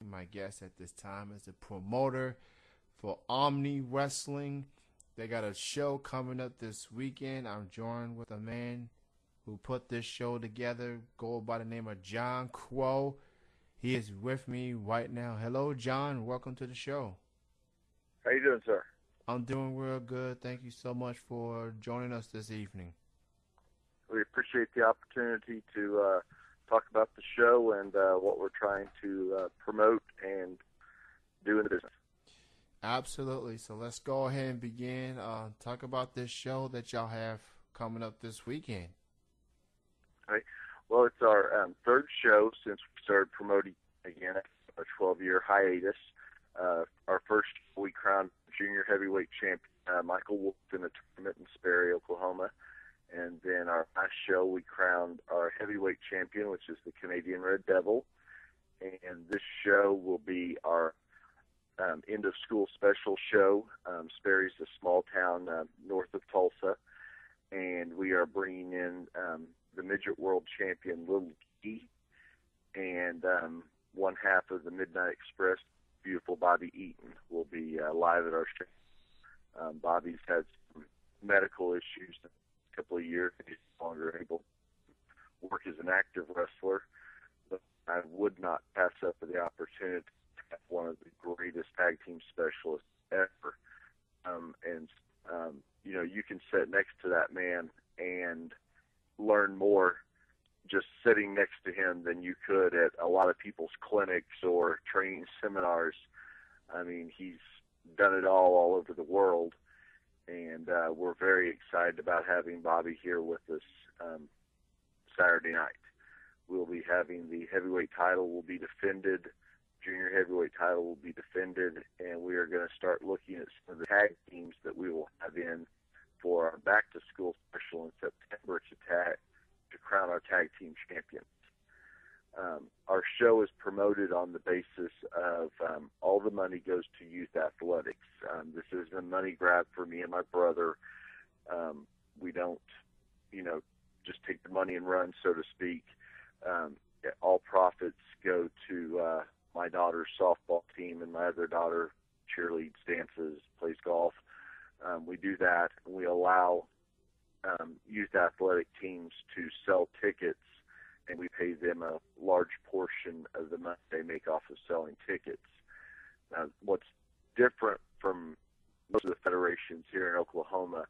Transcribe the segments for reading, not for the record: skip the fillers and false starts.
My guest at this time is the promoter for Omni Wrestling. They got a show coming up this weekend. I'm joined with a man who put this show together, go by the name of John Quo. He is with me right now. Hello, John. Welcome to the show. How you doing, sir? I'm doing real good. Thank you so much for joining us this evening. We appreciate the opportunity to talk about the show and what we're trying to promote and do in the business. Absolutely. So let's go ahead and begin. Talk about this show that y'all have coming up this weekend. All right. Well, it's our third show since we started promoting again after a 12-year hiatus. Our first, we crowned junior heavyweight champion Michael Wolf in a tournament in Sperry, Oklahoma. And then our last show, we crowned our heavyweight champion, which is the Canadian Red Devil. And this show will be our end-of-school special show. Sperry's a small town north of Tulsa. And we are bringing in the midget world champion, Little Key, and one half of the Midnight Express, beautiful Bobby Eaton, will be live at our show. Bobby's had some medical issues a couple of years. He's no longer able to work as an active wrestler. But I would not pass up the opportunity to have one of the greatest tag team specialists ever. You can sit next to that man and learn more just sitting next to him than you could at a lot of people's clinics or training seminars. I mean, he's done it all over the world, and we're very excited about having Bobby here with us Saturday night. We'll be having the heavyweight title will be defended, junior heavyweight title will be defended, and we are going to start looking at some of the tag teams that we will have in for our back-to-school special in September to crown our tag team champions. Our show is promoted on the basis of all the money goes to youth athletics. This isn't a money grab for me and my brother. We don't, just take the money and run, so to speak. All profits go to my daughter's softball team, and my other daughter cheerleads, dances, plays golf. We do that, and we allow youth athletic teams to sell tickets, and we pay them a large portion of the money they make off of selling tickets. Now, what's different from most of the federations here in Oklahoma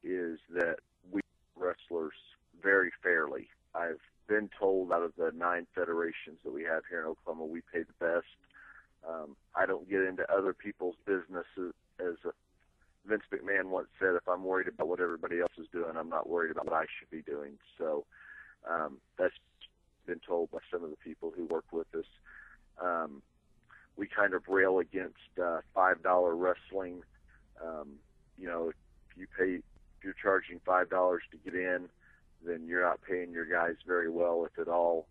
is that we wrestlers very fairly. I've been told out of the 9 federations that we have here in Oklahoma, we pay the best. I don't get into other people's businesses. As Vince McMahon once said, if I'm worried about what everybody else is doing, I'm not worried about what I should be doing. So that's been told by some of the people who work with us. We kind of rail against $5 wrestling. If you're charging $5 to get in, then you're not paying your guys very well, if at all.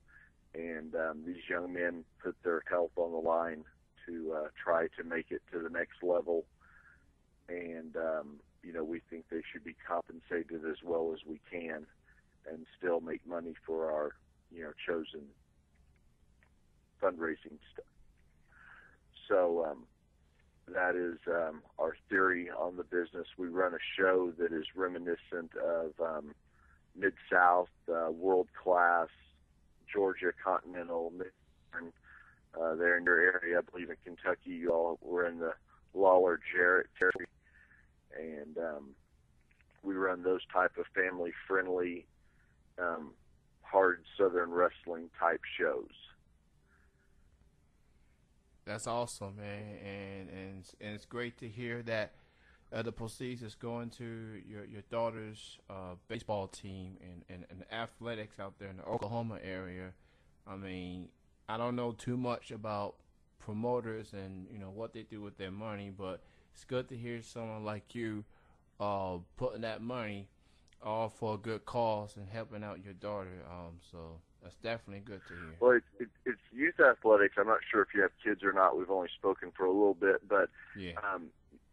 And these young men put their health on the line to try to make it to the next level. And, we think they should be compensated as well as we can and still make money for our, chosen fundraising stuff. So that is our theory on the business. We run a show that is reminiscent of Mid-South, world-class, Georgia, Continental, Midwestern, there in your area. I believe in Kentucky, you all were in the Lawler-Jarrett territory. And we run those type of family-friendly, hard Southern wrestling type shows. That's awesome, man, and it's great to hear that the proceeds is going to your daughter's baseball team and athletics out there in the Oklahoma area. I mean, I don't know too much about promoters and what they do with their money, but it's good to hear someone like you putting that money all for a good cause and helping out your daughter. So that's definitely good to hear. Well, it's youth athletics. I'm not sure if you have kids or not. We've only spoken for a little bit, but yeah.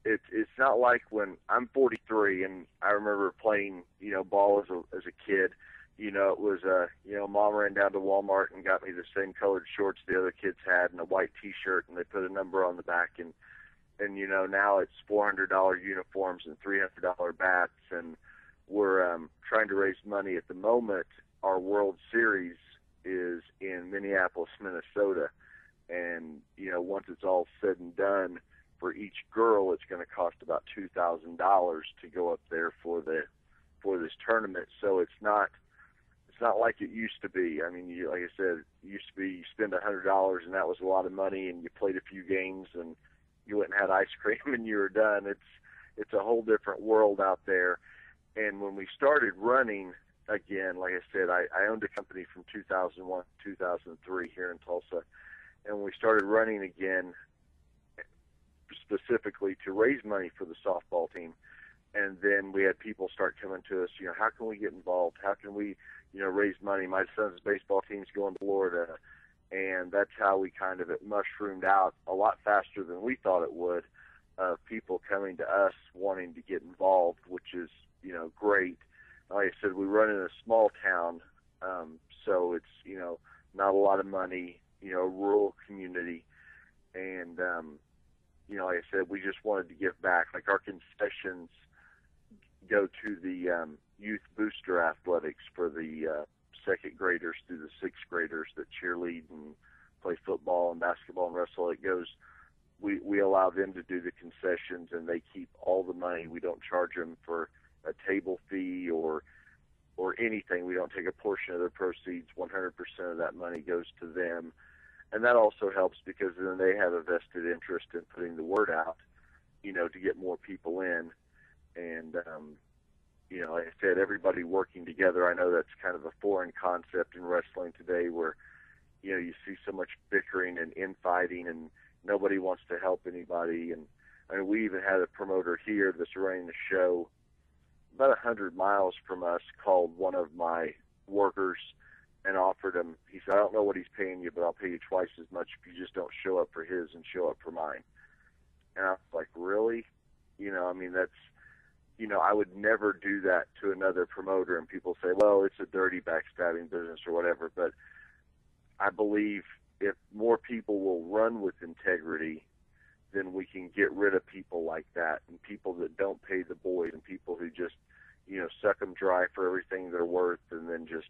It's not like when I'm 43 and I remember playing ball as a kid. it was, Mom ran down to Walmart and got me the same colored shorts the other kids had and a white T-shirt, and they put a number on the back, and now it's $400 uniforms and $300 bats, and we're trying to raise money at the moment. Our World Series is in Minneapolis, Minnesota, and once it's all said and done, for each girl, it's going to cost about $2,000 to go up there for this tournament. So it's not like it used to be. I mean, like I said, it used to be you spend $100 and that was a lot of money, and you played a few games and you went and had ice cream and you were done. It's a whole different world out there. And when we started running again, like I said, I owned a company from 2001 to 2003 here in Tulsa, and when we started running again, specifically to raise money for the softball team. And then we had people start coming to us, how can we get involved? How can we, raise money? My son's baseball team's going to Florida. And that's how we kind of, it mushroomed out a lot faster than we thought it would, of people coming to us wanting to get involved, which is, great. Like I said, we run in a small town, so it's, not a lot of money, a rural community. And, like I said, we just wanted to give back. Like our concessions go to the youth booster athletics for the second graders through the sixth graders that cheerlead and play football and basketball and wrestle. It goes, we allow them to do the concessions, and they keep all the money. We don't charge them for a table fee or anything. We don't take a portion of their proceeds. 100% of that money goes to them. And that also helps because then they have a vested interest in putting the word out, to get more people in. And, like I said, everybody working together. I know that's kind of a foreign concept in wrestling today where, you see so much bickering and infighting and nobody wants to help anybody. And I mean, we even had a promoter here that's running the show about 100 miles from us called one of my workers and offered him, he said, I don't know what he's paying you, but I'll pay you twice as much if you just don't show up for his and show up for mine. And I was like, really? That's, I would never do that to another promoter. And people say, well, it's a dirty backstabbing business or whatever. But I believe if more people will run with integrity, then we can get rid of people like that and people that don't pay the boys and people who just, suck them dry for everything they're worth and then just,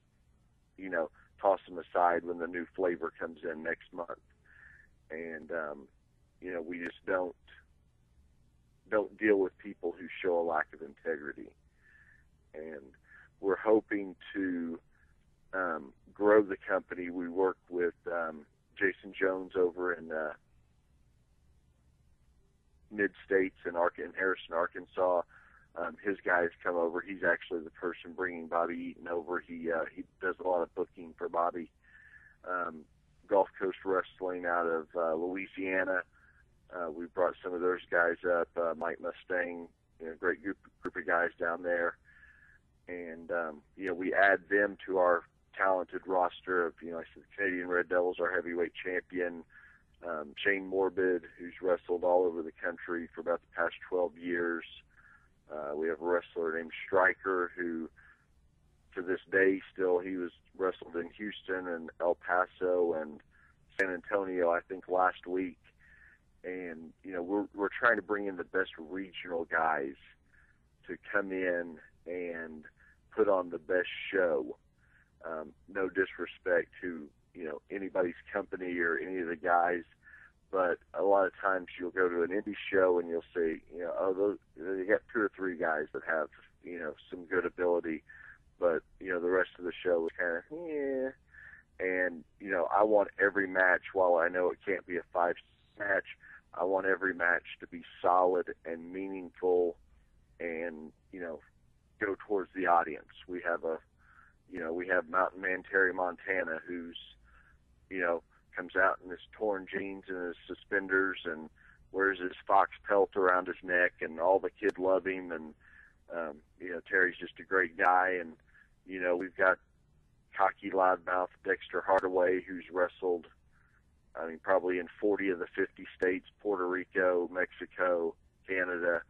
toss them aside when the new flavor comes in next month. And, we just don't deal with people who show a lack of integrity. And we're hoping to grow the company. We work with Jason Jones over in Mid-States in Harrison, Arkansas. His guys come over. He's actually the person bringing Bobby Eaton over. He does a lot of booking for Bobby. Gulf Coast Wrestling out of Louisiana. We brought some of those guys up. Mike Mustang, great group of guys down there. And, we add them to our talented roster of, I said, the Canadian Red Devils, our heavyweight champion, Shane Morbid, who's wrestled all over the country for about the past 12 years. We have a wrestler named Stryker who, to this day, still, he was wrestled in Houston and El Paso and San Antonio, I think, last week. And, we're trying to bring in the best regional guys to come in and put on the best show. No disrespect to, anybody's company or any of the guys, but a lot of times you'll go to an indie show and you'll say, they got 2 or 3 guys that have, some good ability, but, the rest of the show is kind of, yeah. And, I want every match, while I know it can't be a 5 match, I want every match to be solid and meaningful and, go towards the audience. We have Mountain Man Terry Montana, who's, comes out in his torn jeans and his suspenders and wears his fox pelt around his neck, and all the kids love him. And, Terry's just a great guy. And, we've got cocky loudmouth Dexter Hardaway, who's wrestled, probably in 40 of the 50 states, Puerto Rico, Mexico, Canada,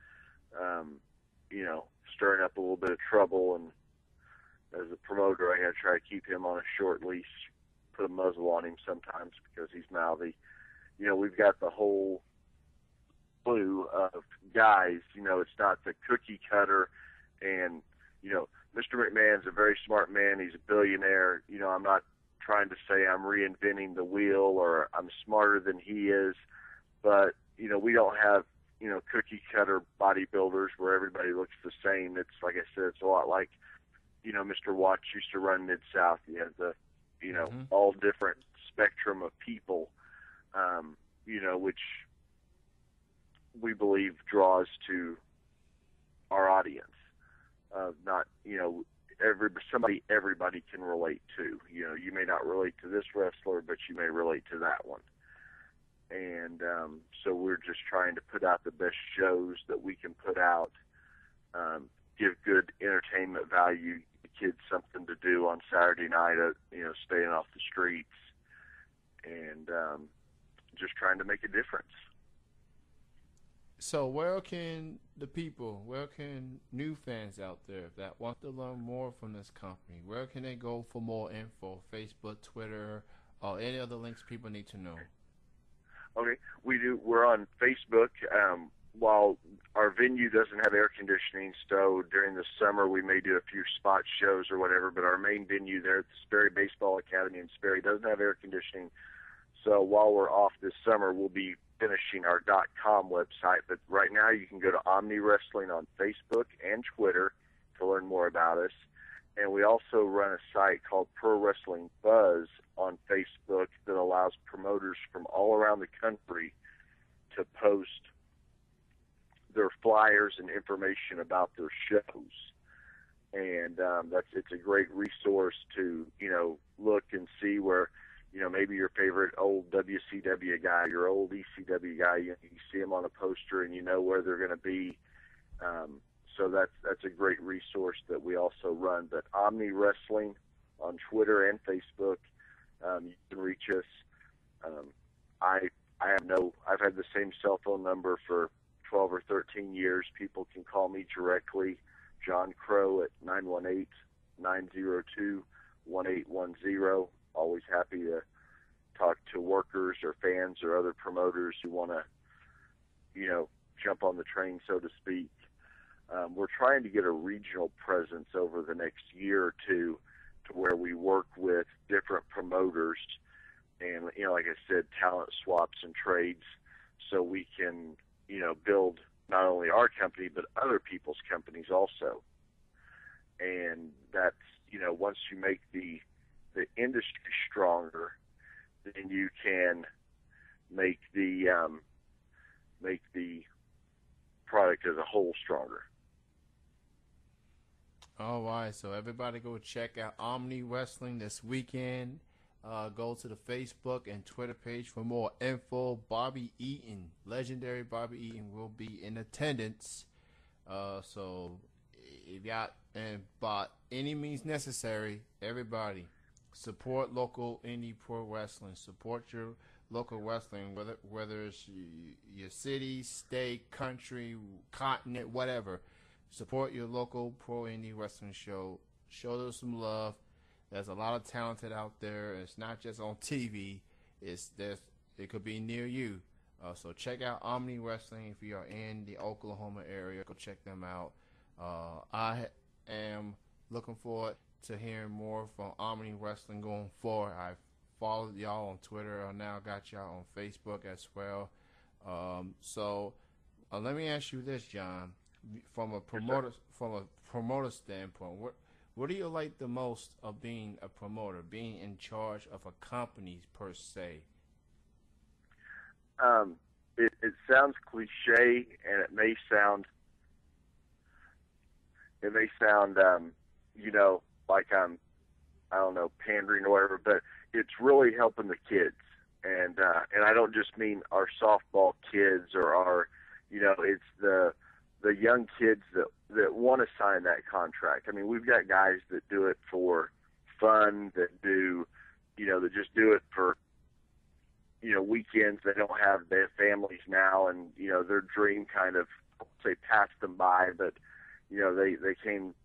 stirring up a little bit of trouble. And, as a promoter, I got to try to keep him on a short leash, put a muzzle on him sometimes because he's mouthy. We've got the whole slew of guys. It's not the cookie cutter, and Mr. McMahon's a very smart man. He's a billionaire. I'm not trying to say I'm reinventing the wheel or I'm smarter than he is, but we don't have cookie cutter bodybuilders where everybody looks the same. It's like I said, it's a lot like Mr. Watts used to run Mid-South. You have the all different spectrum of people, which we believe draws to our audience. Not everybody can relate to. You may not relate to this wrestler, but you may relate to that one. And so we're just trying to put out the best shows that we can put out, give good entertainment value, give kids something to do on Saturday night, staying off the streets, and just trying to make a difference. So where can new fans out there that want to learn more from this company, where can they go for more info? Facebook, Twitter, or any other links people need to know? Okay, we're on Facebook. While our venue doesn't have air conditioning, so during the summer we may do a few spot shows or whatever, but our main venue there at the Sperry Baseball Academy in Sperry doesn't have air conditioning. So while we're off this summer, we'll be finishing our .com website. But right now you can go to Omni Wrestling on Facebook and Twitter to learn more about us. And we also run a site called Pro Wrestling Buzz on Facebook that allows promoters from all around the country to post their flyers and information about their shows. And it's a great resource to, look and see where, maybe your favorite old WCW guy, your old ECW guy, you see him on a poster and you know where they're going to be. So that's a great resource that we also run. But Omni Wrestling on Twitter and Facebook, you can reach us. I've had the same cell phone number for 12 or 13 years. People can call me directly, John Crow at 918-902-1810. Always happy to talk to workers or fans or other promoters who want to, jump on the train, so to speak. We're trying to get a regional presence over the next year or two to where we work with different promoters and, like I said, talent swaps and trades so we can, build not only our company but other people's companies also. And that's, once you make the industry stronger, then you can make the product as a whole stronger. All right, so everybody go check out Omni Wrestling this weekend. Go to the Facebook and Twitter page for more info. Bobby Eaton, legendary Bobby Eaton, will be in attendance. So if y'all, and by any means necessary, everybody support local indie pro wrestling. Support your local wrestling, whether it's your city, state, country, continent, whatever. Support your local pro indie wrestling show. Show them some love. There's a lot of talented out there. It's not just on TV. It could be near you. So check out Omni Wrestling if you are in the Oklahoma area. Go check them out. I am looking forward to hearing more from Omni Wrestling going forward. I've followed y'all on Twitter. I now got y'all on Facebook as well. So let me ask you this, John. From a promoter standpoint, what do you like the most of being a promoter, being in charge of a company per se? It sounds cliche, and it may sound like I'm, I don't know, pandering or whatever, but it's really helping the kids. And I don't just mean our softball kids or our, it's the young kids that want to sign that contract. I mean, we've got guys that do it for fun, that do, that just do it for, weekends. They don't have their families now, and, their dream kind of, say, passed them by, but, they came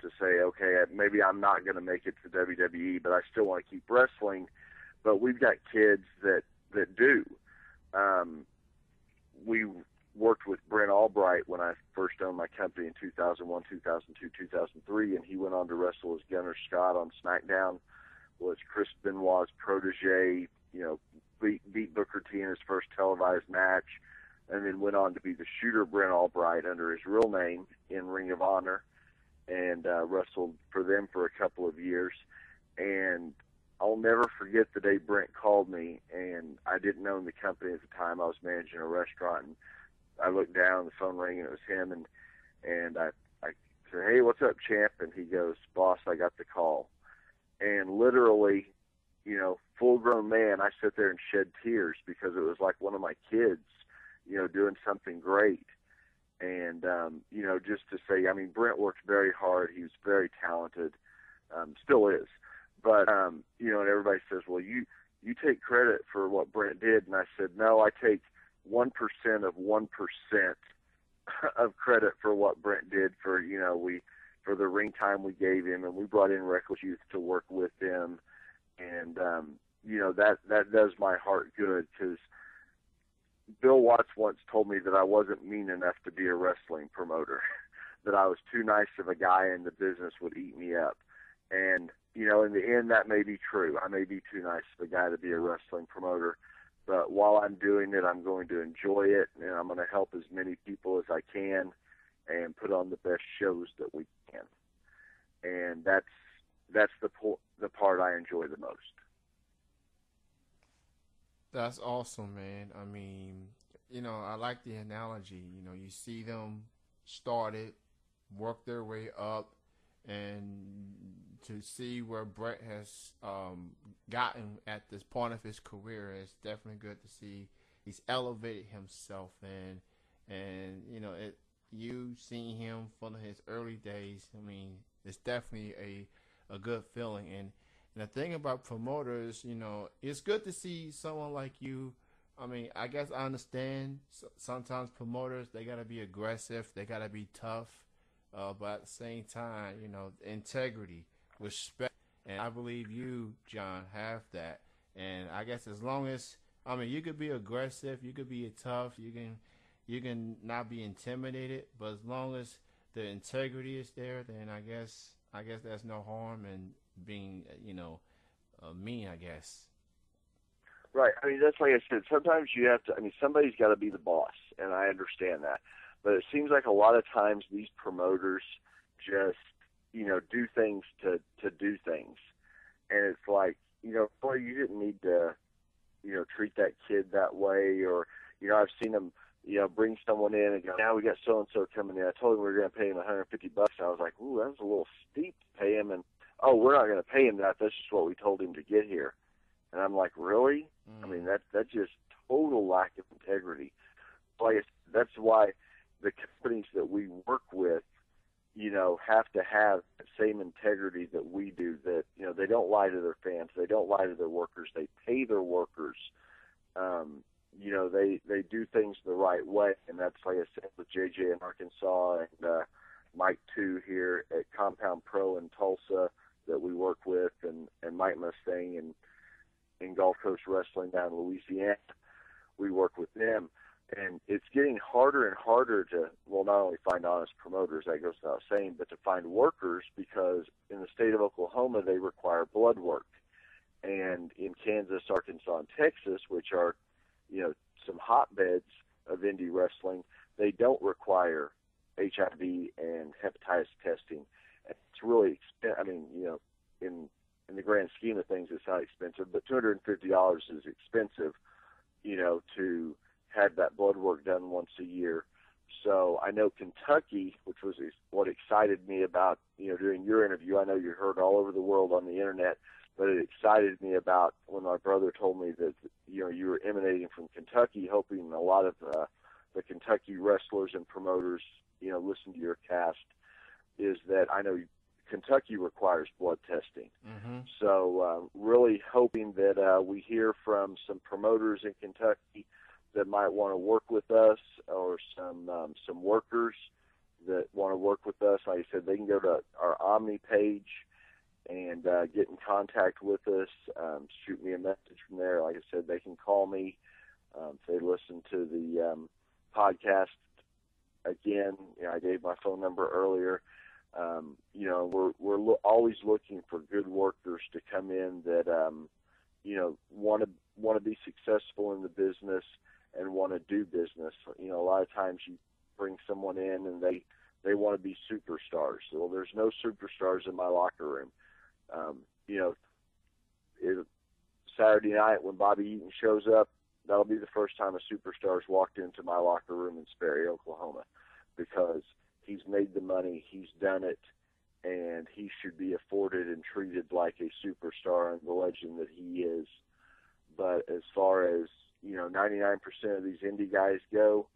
to say, okay, maybe I'm not going to make it to WWE, but I still want to keep wrestling. But we've got kids that do. We worked with Brent Albright when I first owned my company in 2001, 2002, 2003, and he went on to wrestle as Gunner Scott on SmackDown, was Chris Benoit's protege, beat Booker T in his first televised match, and then went on to be the shooter Brent Albright under his real name in Ring of Honor, and wrestled for them for a couple of years. And I'll never forget the day Brent called me, and I didn't own the company at the time. I was managing a restaurant, and I looked down, the phone rang, and it was him, and I said, "Hey, what's up, champ?" And he goes, "Boss, I got the call." And literally, full-grown man, I sit there and shed tears because it was like one of my kids, doing something great. And, just to say, Brent worked very hard. He was very talented, still is. But, and everybody says, well, you take credit for what Brent did. And I said, no, I take 1% of 1% of credit for what Brent did for, for the ring time we gave him. And we brought in Reckless Youth to work with him. And, that does my heart good, because Bill Watts once told me that I wasn't mean enough to be a wrestling promoter, that I was too nice of a guy and the business would eat me up. And, in the end, that may be true. I may be too nice of a guy to be a wrestling promoter. But while I'm doing it, I'm going to enjoy it, and I'm going to help as many people as I can and put on the best shows that we can. And that's the part I enjoy the most. That's awesome, man. I like the analogy. You see them started, work their way up, and to see where Brett has gotten at this point of his career is definitely good to see. He's elevated himself, and you seeing him from his early days. It's definitely a good feeling. And the thing about promoters, it's good to see someone like you. I guess I understand sometimes promoters, they got to be aggressive, they got to be tough, but at the same time, integrity, respect, and I believe you, John, have that. And I guess as long as, you could be aggressive, you could be tough, you can not be intimidated, but as long as the integrity is there, then I guess there's no harm in being, mean, I guess. Right. That's like I said, sometimes you have to, somebody's got to be the boss, and I understand that. But it seems like a lot of times these promoters just, do things to do things. And it's like, boy, you didn't need to, treat that kid that way. Or, I've seen them, bring someone in and go, now we got so-and-so coming in. I told him we were going to pay him $150. I was like, ooh, that was a little steep to pay him. And, oh, we're not going to pay him that. That's just what we told him to get here. And I'm like, really? That's just total lack of integrity. Like, that's why the companies that we work with, have to have the same integrity that we do, that, they don't lie to their fans. They don't lie to their workers. They pay their workers. They do things the right way. And that's, like I said, with JJ in Arkansas and Mike, too, here at Compound Pro in Tulsa that we work with, and Mike Mustang in Gulf Coast Wrestling down in Louisiana. We work with them. And it's getting harder and harder to, not only find honest promoters, that goes without saying, but to find workers, because in the state of Oklahoma, they require blood work. And in Kansas, Arkansas, and Texas, which are, some hotbeds of indie wrestling, they don't require HIV and hepatitis testing. It's really expensive. In the grand scheme of things, it's not expensive, but $250 is expensive, to have that blood work done once a year. So I know Kentucky, which was what excited me about, doing your interview. I know you're heard all over the world on the internet, but it excited me about when my brother told me that, you were emanating from Kentucky, hoping a lot of the Kentucky wrestlers and promoters, listen to your cast, is that I know Kentucky requires blood testing. Mm-hmm. So really hoping that we hear from some promoters in Kentucky that might want to work with us, or some workers that want to work with us, like I said, they can go to our Omni page and get in contact with us, shoot me a message from there. Like I said, they can call me if they listen to the podcast. Again, I gave my phone number earlier. We're always looking for good workers to come in that want to be successful in the business and want to do business. A lot of times you bring someone in and they want to be superstars. Well, there's no superstars in my locker room. Saturday night when Bobby Eaton shows up, that'll be the first time a superstar's walked into my locker room in Sperry, Oklahoma, because he's made the money, he's done it, and he should be afforded and treated like a superstar and the legend that he is. But as far as 99% of these indie guys go,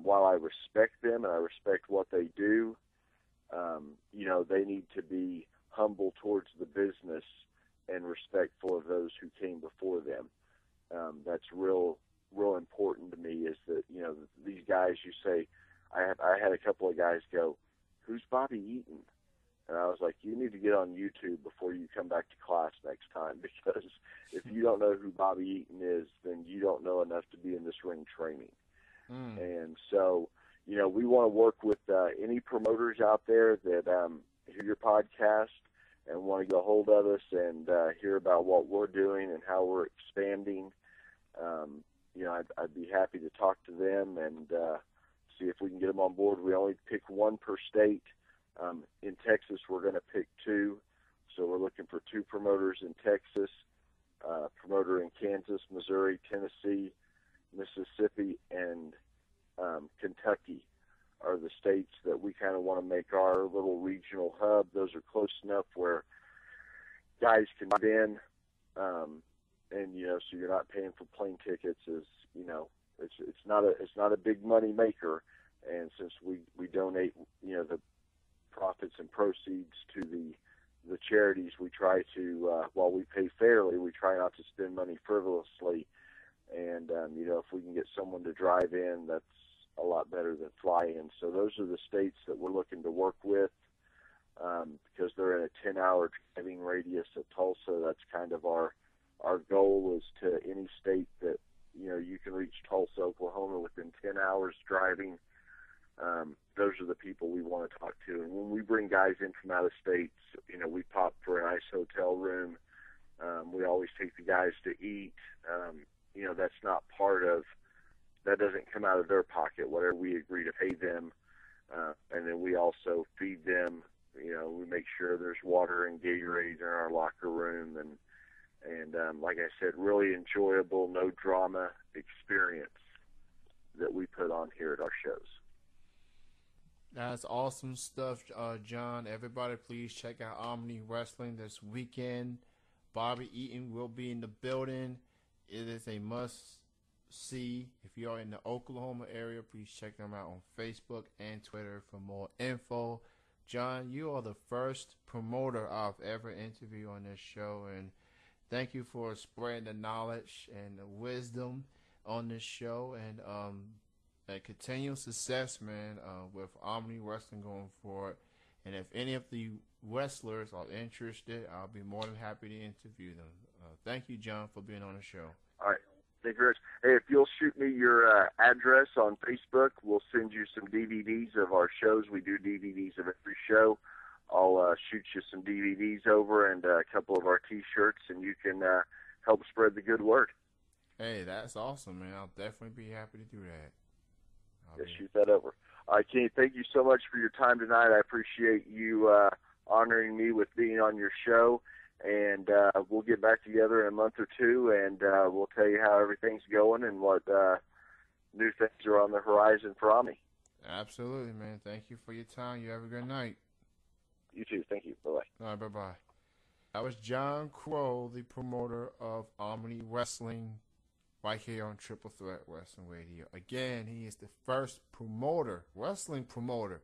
while I respect them and I respect what they do, they need to be humble towards the business and respectful of those who came before them. That's real important to me, is that, these guys, you say, I had a couple of guys go, "Who's Bobby Eaton?" And I was like, you need to get on YouTube before you come back to class next time, because if you don't know who Bobby Eaton is, then you don't know enough to be in this ring training. And so, we want to work with any promoters out there that hear your podcast and want to get a hold of us and hear about what we're doing and how we're expanding. I'd be happy to talk to them and see if we can get them on board. We only pick one per state. In Texas, we're going to pick 2. So we're looking for 2 promoters in Texas, promoter in Kansas, Missouri, Tennessee, Mississippi, and Kentucky are the states that we kind of want to make our little regional hub. Those are close enough where guys can get in, so you're not paying for plane tickets. It's not a big money maker, and since we donate the profits and proceeds to the charities, we try to while we pay fairly, we try not to spend money frivolously. And if we can get someone to drive in, that's a lot better than fly in. So those are the states that we're looking to work with, because they're in a 10-hour driving radius of Tulsa. That's kind of our goal, is to any state that you can reach Tulsa, Oklahoma within 10 hours driving. Those are the people we want to talk to. And when we bring guys in from out of states, we pop for a nice hotel room. We always take the guys to eat. That's not that doesn't come out of their pocket, whatever we agree to pay them. And then we also feed them. We make sure there's water and Gatorade in our locker room. And like I said, really enjoyable, no drama experience that we put on here at our shows. That's awesome stuff, John. Everybody, please check out Omni Wrestling this weekend. Bobby Eaton will be in the building. It is a must-see. If you are in the Oklahoma area, please check them out on Facebook and Twitter for more info. John, you are the first promoter I've ever interviewed on this show, and thank you for spreading the knowledge and the wisdom on this show, and continual success, man, with Omni Wrestling going forward. And if any of the wrestlers are interested, I'll be more than happy to interview them. Thank you, John, for being on the show. All right. Thank you very much. Hey, if you'll shoot me your address on Facebook, we'll send you some DVDs of our shows. We do DVDs of every show. I'll shoot you some DVDs over and a couple of our T-shirts, and you can help spread the good word. Hey, that's awesome, man. I'll definitely be happy to do that. Shoot that over. All right, Kenny, thank you so much for your time tonight. I appreciate you honoring me with being on your show. And we'll get back together in a month or two, and we'll tell you how everything's going and what new things are on the horizon for Omni. Absolutely, man. Thank you for your time. You have a good night. You too. Thank you. Bye-bye. All right, bye-bye. That was John Crow, the promoter of Omni Wrestling, right here on Triple Threat Wrestling Radio. Again, he is the first wrestling promoter